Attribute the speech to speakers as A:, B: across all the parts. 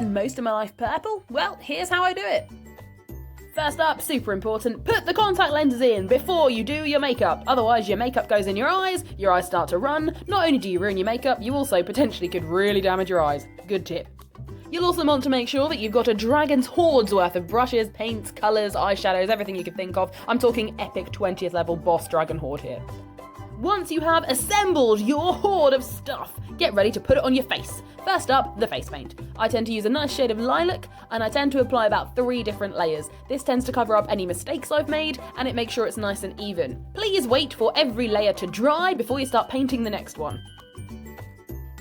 A: spend most of my life purple? Well, here's how I do it. First up, super important, put the contact lenses in before you do your makeup. Otherwise, your makeup goes in your eyes start to run. Not only do you ruin your makeup, you also potentially could really damage your eyes. Good tip. You'll also want to make sure that you've got a dragon's hoard's worth of brushes, paints, colours, eyeshadows, everything you can think of. I'm talking epic 20th level boss dragon hoard here. Once you have assembled your hoard of stuff, get ready to put it on your face. First up, the face paint. I tend to use a nice shade of lilac, and I tend to apply about 3 different layers. This tends to cover up any mistakes I've made, and it makes sure it's nice and even. Please wait for every layer to dry before you start painting the next one.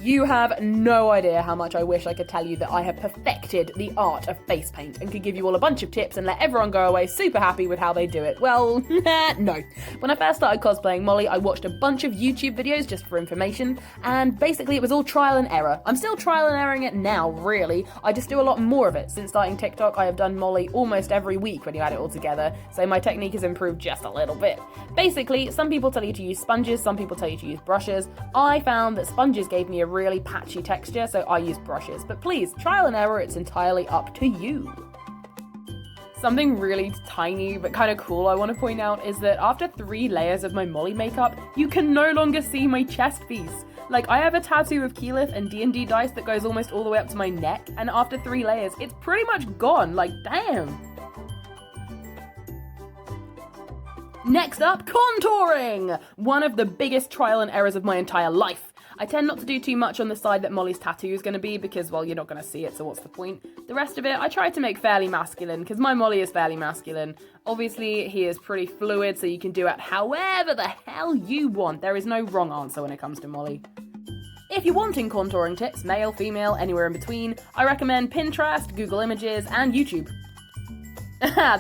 A: You have no idea how much I wish I could tell you that I have perfected the art of face paint and could give you all a bunch of tips and let everyone go away super happy with how they do it. Well, no. When I first started cosplaying Molly, I watched a bunch of YouTube videos just for information, and basically it was all trial and error. I'm still trial and erroring it now, really. I just do a lot more of it. Since starting TikTok, I have done Molly almost every week when you add it all together, so my technique has improved just a little bit. Basically, some people tell you to use sponges, some people tell you to use brushes. I found that sponges gave me a really patchy texture, so I use brushes. But please, trial and error, it's entirely up to you. Something really tiny but kind of cool I want to point out is that after 3 layers of my Molly makeup, you can no longer see my chest piece. Like, I have a tattoo of Keyleth and D&D dice that goes almost all the way up to my neck, and after 3 layers, it's pretty much gone. Like, damn. Next up, contouring! One of the biggest trial and errors of my entire life. I tend not to do too much on the side that Molly's tattoo is going to be because, well, you're not going to see it, so what's the point? The rest of it, I try to make fairly masculine because my Molly is fairly masculine. Obviously, he is pretty fluid, so you can do it however the hell you want. There is no wrong answer when it comes to Molly. If you're wanting contouring tips, male, female, anywhere in between, I recommend Pinterest, Google Images, and YouTube.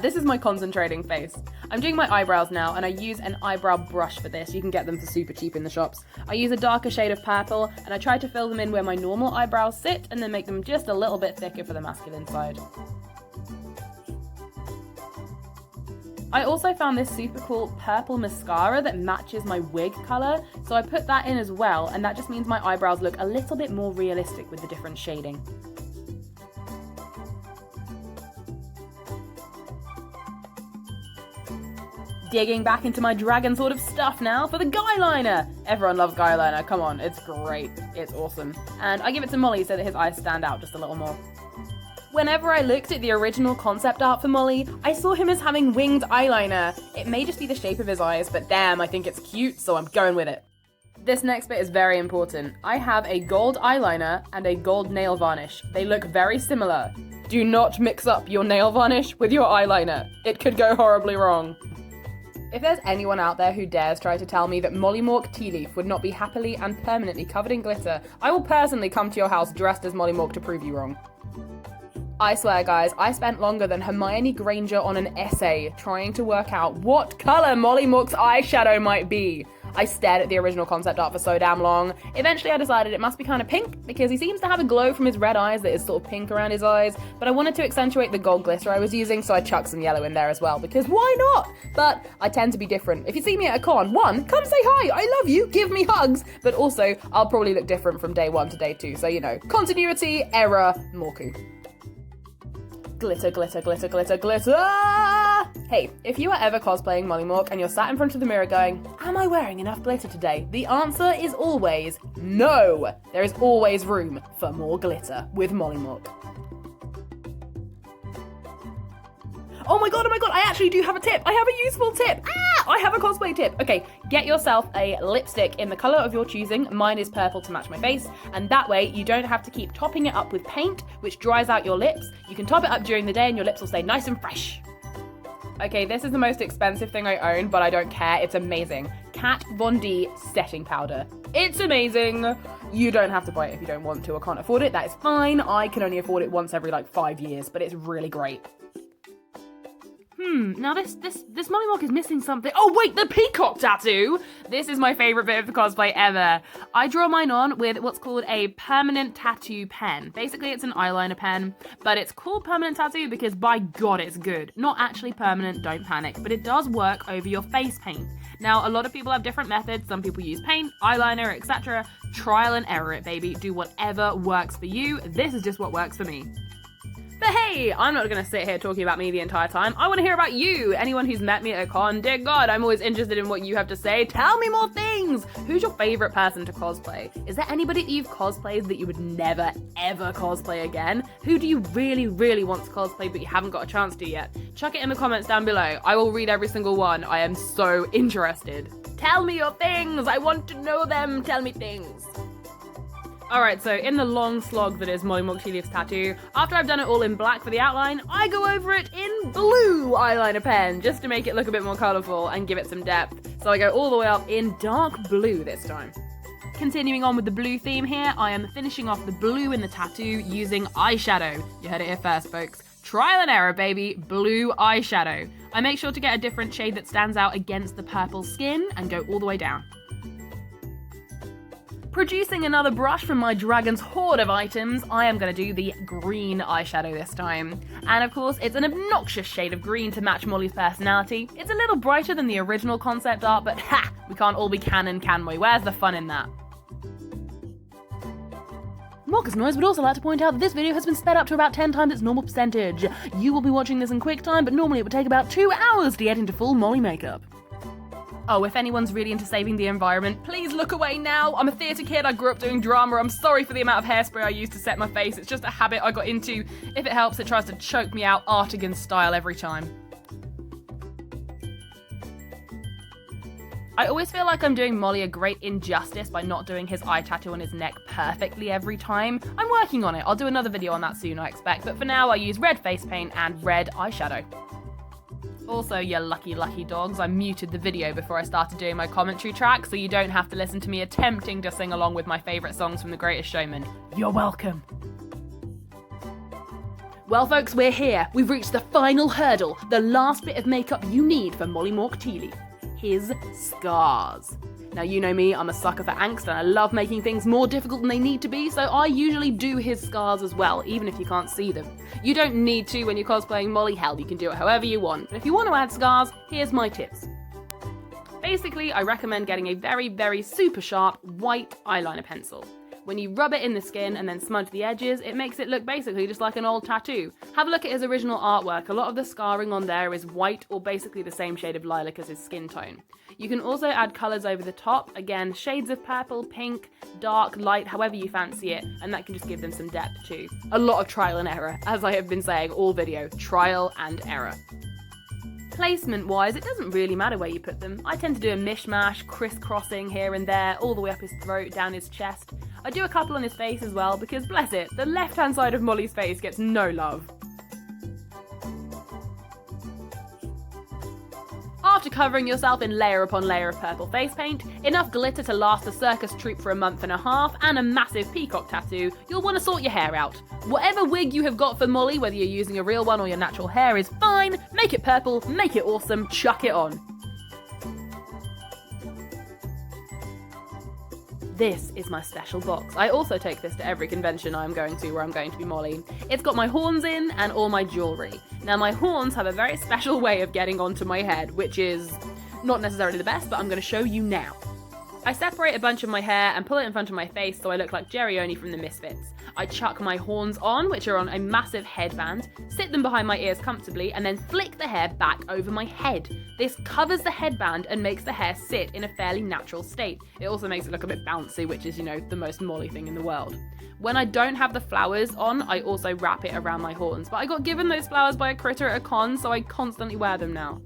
A: This is my concentrating face. I'm doing my eyebrows now, and I use an eyebrow brush for this. You can get them for super cheap in the shops. I use a darker shade of purple, and I try to fill them in where my normal eyebrows sit, and then make them just a little bit thicker for the masculine side. I also found this super cool purple mascara that matches my wig colour, so I put that in as well, and that just means my eyebrows look a little bit more realistic with the different shading. Digging back into my dragon sort of stuff now for the guy liner. Everyone loves guy liner, come on, it's great, it's awesome. And I give it to Molly so that his eyes stand out just a little more. Whenever I looked at the original concept art for Molly, I saw him as having winged eyeliner. It may just be the shape of his eyes, but damn, I think it's cute, so I'm going with it. This next bit is very important. I have a gold eyeliner and a gold nail varnish. They look very similar. Do not mix up your nail varnish with your eyeliner. It could go horribly wrong. If there's anyone out there who dares try to tell me that Mollymauk Tealeaf would not be happily and permanently covered in glitter, I will personally come to your house dressed as Mollymauk to prove you wrong. I swear, guys, I spent longer than Hermione Granger on an essay trying to work out what colour Mollymauk's eyeshadow might be. I stared at the original concept art for so damn long. Eventually I decided it must be kind of pink, because he seems to have a glow from his red eyes that is sort of pink around his eyes, but I wanted to accentuate the gold glitter I was using, so I chucked some yellow in there as well, because why not? But I tend to be different. If you see me at a con, 1, come say hi, I love you, give me hugs, but also, I'll probably look different from day 1 to day 2, so you know, continuity, error, Morku. Glitter, glitter, glitter, glitter, glitter! Hey, if you are ever cosplaying Mollymauk and you're sat in front of the mirror going, am I wearing enough glitter today? The answer is always no! There is always room for more glitter with Mollymauk. Oh my god, I actually do have a tip. I have a useful tip. I have a cosplay tip. Okay, get yourself a lipstick in the colour of your choosing. Mine is purple to match my face, and that way you don't have to keep topping it up with paint, which dries out your lips. You can top it up during the day and your lips will stay nice and fresh. Okay, this is the most expensive thing I own, but I don't care. It's amazing. Kat Von D setting powder. It's amazing. You don't have to buy it if you don't want to or can't afford it. That is fine. I can only afford it once every like 5 years, but it's really great. Now this Mollymauk is missing something. Oh wait, the Peacock Tattoo! This is my favourite bit of the cosplay ever. I draw mine on with what's called a permanent tattoo pen. Basically it's an eyeliner pen, but it's called permanent tattoo because by God it's good. Not actually permanent, don't panic, but it does work over your face paint. Now a lot of people have different methods. Some people use paint, eyeliner, etc. Trial and error it, baby. Do whatever works for you. This is just what works for me. But hey, I'm not going to sit here talking about me the entire time. I want to hear about you. Anyone who's met me at a con, dear God, I'm always interested in what you have to say. Tell me more things. Who's your favorite person to cosplay? Is there anybody that you've cosplayed that you would never, ever cosplay again? Who do you really, really want to cosplay but you haven't got a chance to yet? Chuck it in the comments down below. I will read every single one. I am so interested. Tell me your things. I want to know them. Tell me things. Alright, so in the long slog that is Mollymauk Tealeaf's tattoo, after I've done it all in black for the outline, I go over it in blue eyeliner pen, just to make it look a bit more colourful and give it some depth. So I go all the way up in dark blue this time. Continuing on with the blue theme here, I am finishing off the blue in the tattoo using eyeshadow. You heard it here first, folks. Trial and error, baby. Blue eyeshadow. I make sure to get a different shade that stands out against the purple skin and go all the way down. Producing another brush from my dragon's hoard of items, I am going to do the green eyeshadow this time. And of course, it's an obnoxious shade of green to match Molly's personality. It's a little brighter than the original concept art, but ha! We can't all be canon, can we? Where's the fun in that? Marcus Noise would also like to point out that this video has been sped up to about 10 times its normal percentage. You will be watching this in quick time, but normally it would take about 2 hours to get into full Molly makeup. Oh, if anyone's really into saving the environment, please look away now. I'm a theatre kid, I grew up doing drama. I'm sorry for the amount of hairspray I used to set my face. It's just a habit I got into. If it helps, it tries to choke me out Artigan style every time. I always feel like I'm doing Molly a great injustice by not doing his eye tattoo on his neck perfectly every time. I'm working on it. I'll do another video on that soon, I expect. But for now, I use red face paint and red eyeshadow. Also, you lucky dogs, I muted the video before I started doing my commentary track, so you don't have to listen to me attempting to sing along with my favourite songs from The Greatest Showman. You're welcome. Well folks, we're here. We've reached the final hurdle, the last bit of makeup you need for Mollymauk Tealeaf. His scars. Now you know me, I'm a sucker for angst and I love making things more difficult than they need to be, so I usually do his scars as well, even if you can't see them. You don't need to when you're cosplaying Molly, hell, you can do it however you want. But if you want to add scars, here's my tips. Basically, I recommend getting a very, very super sharp white eyeliner pencil. When you rub it in the skin and then smudge the edges, it makes it look basically just like an old tattoo. Have a look at his original artwork. A lot of the scarring on there is white or basically the same shade of lilac as his skin tone. You can also add colours over the top, again, shades of purple, pink, dark, light, however you fancy it, and that can just give them some depth too. A lot of trial and error, as I have been saying all video, trial and error. Placement-wise, it doesn't really matter where you put them. I tend to do a mishmash, crisscrossing here and there, all the way up his throat, down his chest. I do a couple on his face as well, because bless it, the left-hand side of Molly's face gets no love. After covering yourself in layer upon layer of purple face paint, enough glitter to last a circus troupe for a month and a half, and a massive peacock tattoo, you'll want to sort your hair out. Whatever wig you have got for Molly, whether you're using a real one or your natural hair, is fine. Make it purple, make it awesome, chuck it on. This is my special box. I also take this to every convention I'm going to where I'm going to be Molly. It's got my horns in and all my jewellery. Now my horns have a very special way of getting onto my head, which is not necessarily the best, but I'm going to show you now. I separate a bunch of my hair and pull it in front of my face so I look like Jerry from the Misfits. I chuck my horns on, which are on a massive headband, sit them behind my ears comfortably, and then flick the hair back over my head. This covers the headband and makes the hair sit in a fairly natural state. It also makes it look a bit bouncy, which is, you know, the most Molly thing in the world. When I don't have the flowers on, I also wrap it around my horns, but I got given those flowers by a critter at a con, so I constantly wear them now.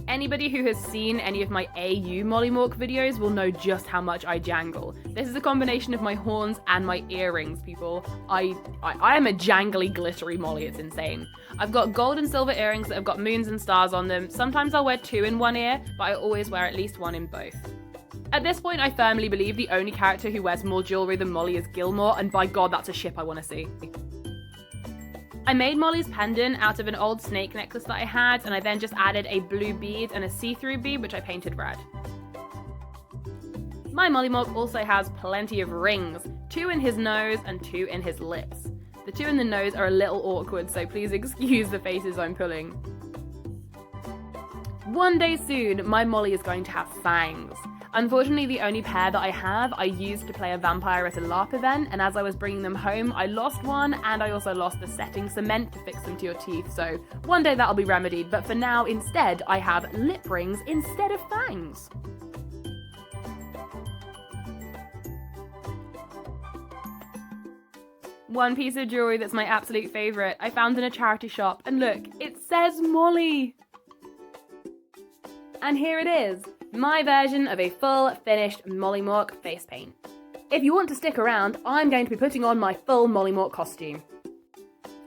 A: Anybody who has seen any of my AU Mollymauk videos will know just how much I jangle. This is a combination of my horns and my earrings, people. I am a jangly, glittery Molly, it's insane. I've got gold and silver earrings that have got moons and stars on them. Sometimes I'll wear 2 in one ear, but I always wear at least 1 in both. At this point, I firmly believe the only character who wears more jewellery than Molly is Gilmore, and by God, that's a ship I want to see. I made Molly's pendant out of an old snake necklace that I had, and I then just added a blue bead and a see-through bead, which I painted red. My Mollymauk also has plenty of rings, 2 in his nose and 2 in his lips. The 2 in the nose are a little awkward, so please excuse the faces I'm pulling. One day soon, my Molly is going to have fangs. Unfortunately, the only pair that I have, I used to play a vampire at a LARP event, and as I was bringing them home, I lost one, and I also lost the setting cement to fix them to your teeth, so one day that'll be remedied, but for now, instead, I have lip rings instead of fangs. One piece of jewellery that's my absolute favourite, I found in a charity shop, and look, it says Molly! And here it is, my version of a full finished Mollymauk FacePaint. If you want to stick around, I'm going to be putting on my full Mollymauk costume.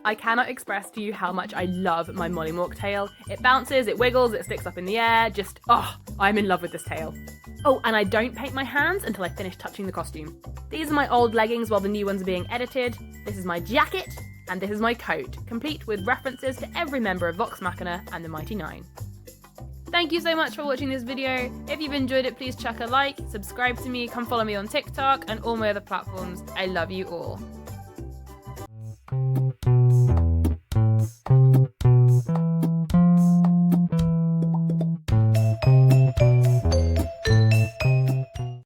A: I cannot express to you how much I love my Mollymauk tail. It bounces, it wiggles, it sticks up in the air, just, I'm in love with this tail. Oh, and I don't paint my hands until I finish touching the costume. These are my old leggings while the new ones are being edited, this is my jacket, and this is my coat, complete with references to every member of Vox Machina and the Mighty Nine. Thank you so much for watching this video. If you've enjoyed it, please chuck a like, subscribe to me, come follow me on TikTok and all my other platforms. I love you all.